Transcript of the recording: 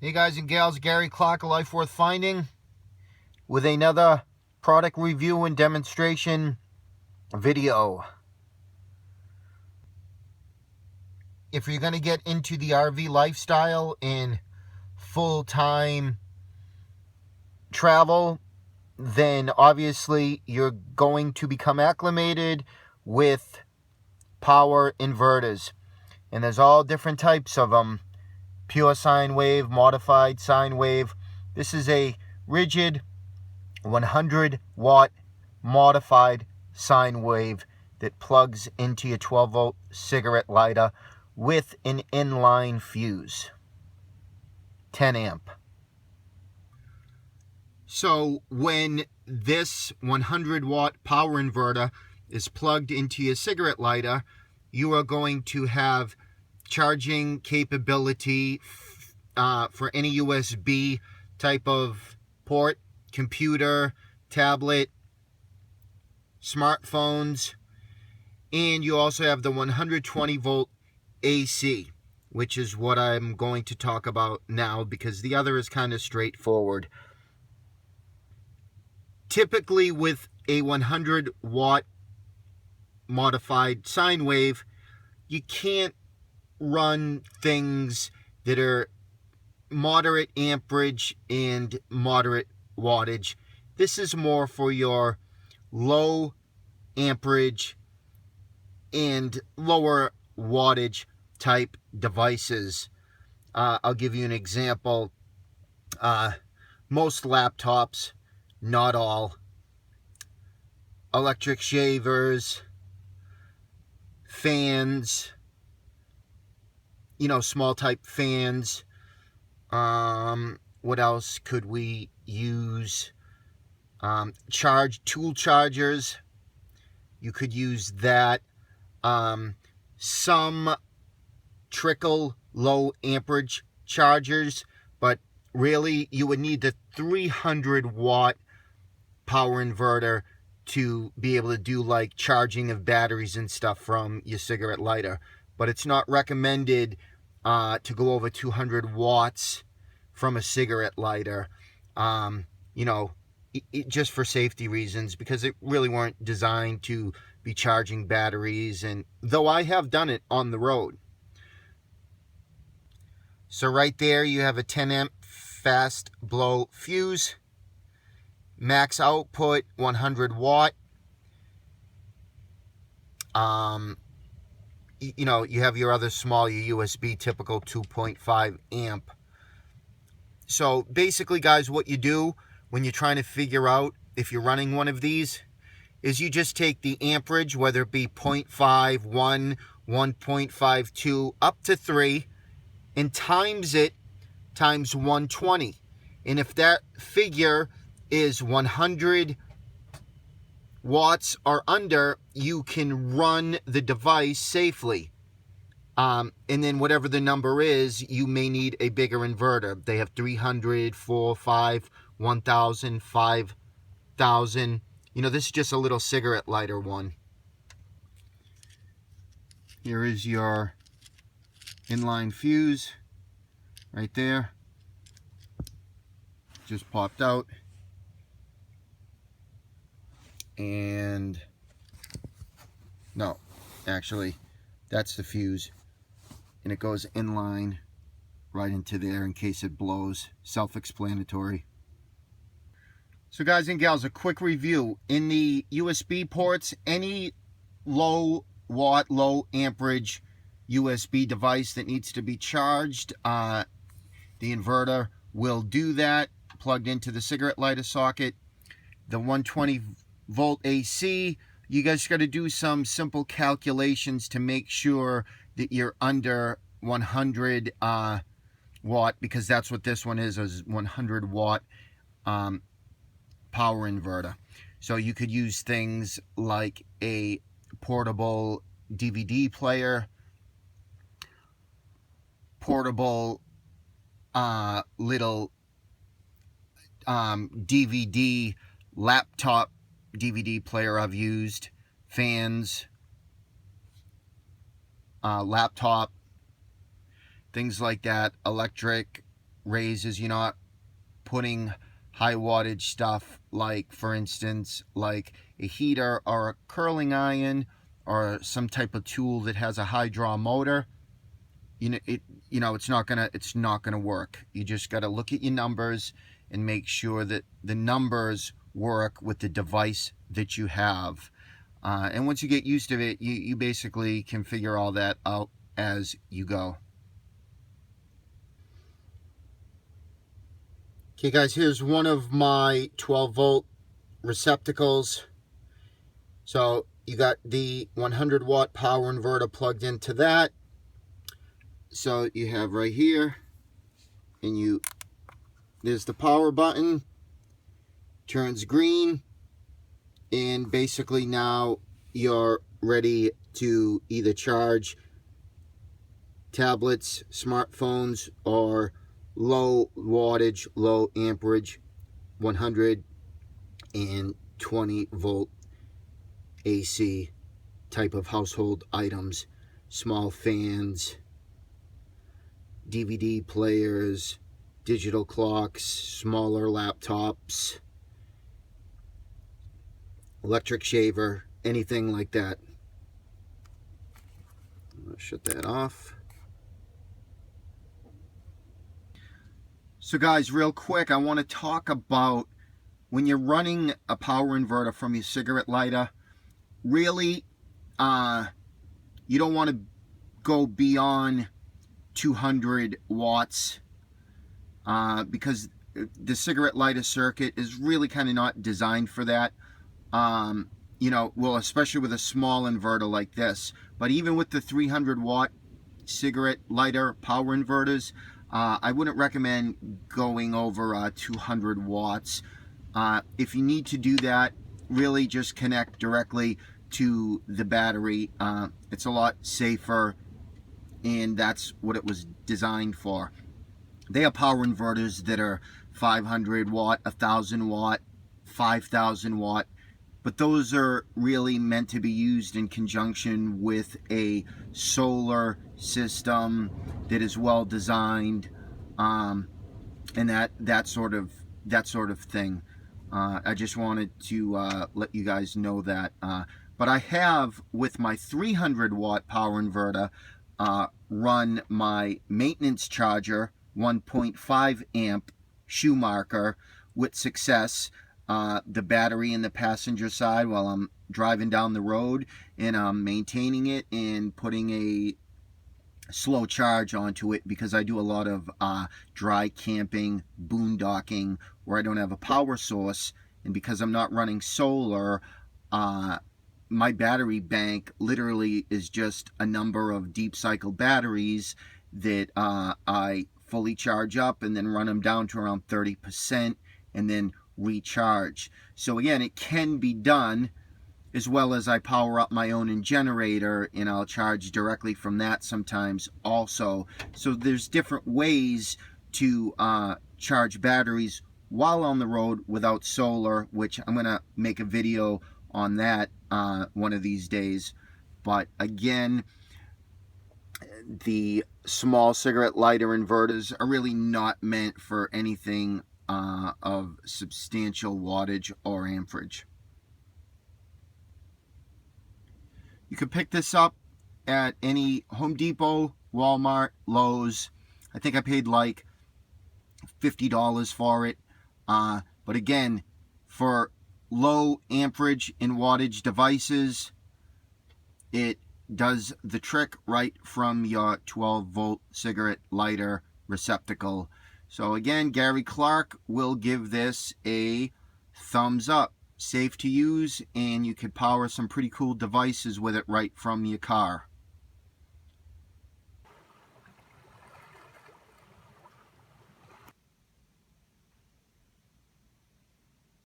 Hey guys and gals, Gary Clark, A Life Worth Finding, with another product review and demonstration video. If you're going to get into the RV lifestyle and full-time travel, then obviously you're going to become acclimated with power inverters. And there's all different types of them. Pure sine wave, modified sine wave. This is a rigid 100 watt modified sine wave that plugs into your 12 volt cigarette lighter with an inline fuse, 10 amp. So when this 100 watt power inverter is plugged into your cigarette lighter, you are going to have charging capability for any USB type of port, computer, tablet, smartphones, and you also have the 120 volt AC, which is what I'm going to talk about now because the other is kind of straightforward. Typically with a 100 watt modified sine wave, you can't run things that are moderate amperage and moderate wattage. This is more for your low amperage and lower wattage type devices. I'll give you an example. Most laptops, not all, electric shavers, fans, small type fans. What else could we use? Tool chargers. You could use that. Some trickle low amperage chargers, but really you would need the 300 watt power inverter to be able to do like charging of batteries and stuff from your cigarette lighter. But it's not recommended to go over 200 watts from a cigarette lighter, just for safety reasons, because it really weren't designed to be charging batteries, and though I have done it on the road. So right there you have a 10 amp fast blow fuse, max output 100 watt. You have your other small, your USB typical 2.5 amp. So basically, guys, what you do when you're trying to figure out if you're running one of these is you just take the amperage, whether it be 0.5, 1, 1.52, up to 3, and times it times 120. And if that figure is 100 watts or under, you can run the device safely. And then whatever the number is, you may need a bigger inverter. They have 300, 4, 5, 1,000, 5,000. This is just a little cigarette lighter one. Here is your inline fuse right there. Just popped out. And no, actually, that's the fuse. And it goes inline right into there in case it blows. Self-explanatory. So guys and gals, a quick review. In the USB ports, any low watt, low amperage USB device that needs to be charged, the inverter will do that, plugged into the cigarette lighter socket. The 120 volt AC, you guys got to do some simple calculations to make sure that you're under 100 watt, because that's what this one is 100 watt power inverter. So you could use things like a portable DVD player, portable little DVD laptop DVD player I've used, fans, laptop, things like that, electric raises. You're not putting high wattage stuff like, for instance, like a heater or a curling iron or some type of tool that has a high draw motor. It's not gonna work. You just got to look at your numbers and make sure that the numbers work with the device that you have. And once you get used to it, you basically can figure all that out as you go. Okay guys, here's one of my 12 volt receptacles. So you got the 100 watt power inverter plugged into that. So you have right here, and there's the power button, turns green, and basically now you're ready to either charge tablets, smartphones, or low wattage, low amperage, 120 volt AC type of household items, small fans, DVD players, digital clocks, smaller laptops, electric shaver, anything like that. I'll shut that off. So guys, real quick, I want to talk about when you're running a power inverter from your cigarette lighter, really, you don't want to go beyond 200 watts because the cigarette lighter circuit is really kind of not designed for that. Well, especially with a small inverter like this. But even with the 300 watt cigarette lighter power inverters, I wouldn't recommend going over 200 watts. If you need to do that, really just connect directly to the battery. It's a lot safer, and that's what it was designed for. They have power inverters that are 500 watt, 1000 watt, 5000 watt, but those are really meant to be used in conjunction with a solar system that is well designed, and that sort of thing. I just wanted to let you guys know that. But I have, with my 300 watt power inverter, run my maintenance charger, 1.5 amp Schumacher, with success. The battery in the passenger side while I'm driving down the road, and I'm maintaining it and putting a slow charge onto it because I do a lot of dry camping, boondocking, where I don't have a power source. And because I'm not running solar, my battery bank literally is just a number of deep cycle batteries that I fully charge up and then run them down to around 30% and then recharge. So again, it can be done, as well as I power up my own generator and I'll charge directly from that sometimes also. So there's different ways to charge batteries while on the road without solar, which I'm gonna make a video on that one of these days. But again, the small cigarette lighter inverters are really not meant for anything of substantial wattage or amperage. You can pick this up at any Home Depot, Walmart, Lowe's. I think I paid like $50 for it. But again, for low amperage and wattage devices, it does the trick right from your 12 volt cigarette lighter receptacle. So again, Gary Clark will give this a thumbs up. Safe to use, and you could power some pretty cool devices with it right from your car.